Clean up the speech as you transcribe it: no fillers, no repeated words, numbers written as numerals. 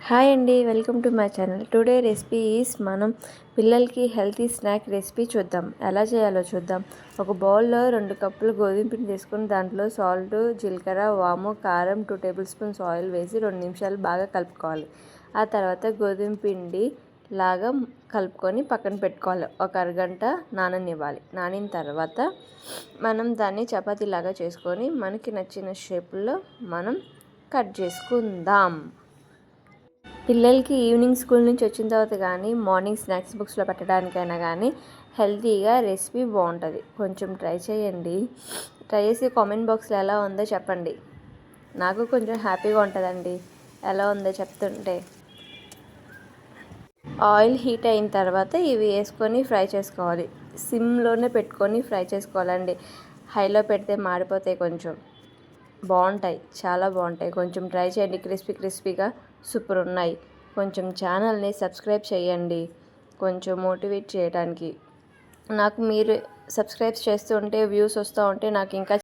Hi అండి, welcome to my channel. Today recipe is మనం పిల్లలకి హెల్తీ స్నాక్ రెసిపీ చూద్దాం. ఎలా చేయాలో చూద్దాం. ఒక బౌల్లో 2 కప్పులు గోధుమ పిండి తీసుకొని దాంట్లో సాల్ట్, జీలకర్ర, వాము, కారం, 2 టేబుల్ స్పూన్స్ ఆయిల్ వేసి 2 నిమిషాలు బాగా కలుపుకోవాలి. ఆ తర్వాత గోధుమ పిండి లాగా కలుపుకొని పక్కన పెట్టుకోవాలి. ఒక అరగంట నాననివ్వాలి. నానిన తర్వాత మనం దాన్ని చపాతీలాగా చేసుకొని మనకి నచ్చిన షేపుల్లో మనం కట్ చేసుకుందాం. పిల్లలకి ఈవినింగ్ స్కూల్ నుంచి వచ్చిన తర్వాత కానీ మార్నింగ్ స్నాక్స్ బాక్స్లో పెట్టడానికైనా కానీ హెల్తీగా రెసిపీ బాగుంటుంది. కొంచెం ట్రై చేయండి. ట్రై చేసి కామెంట్ బాక్స్లో ఎలా ఉందో చెప్పండి. నాకు కొంచెం హ్యాపీగా ఉంటుందండి ఎలా ఉందో చెప్తుంటే. ఆయిల్ హీట్ అయిన తర్వాత ఇవి వేసుకొని ఫ్రై చేసుకోవాలి. సిమ్లోనే పెట్టుకొని ఫ్రై చేసుకోవాలండి. హైలో పెడితే మాడిపోతాయి. కొంచెం బాగుంటాయి, చాలా బాగుంటాయి. కొంచెం ట్రై చేయండి. క్రిస్పీగా సూపర్ ఉన్నాయి. కొంచెం ఛానల్ని సబ్స్క్రైబ్ చేయండి, కొంచెం మోటివేట్ చేయడానికి. నాకు మీరు సబ్స్క్రైబ్ చేస్తూ ఉంటే వ్యూస్ వస్తూ ఉంటే నాకు ఇంకా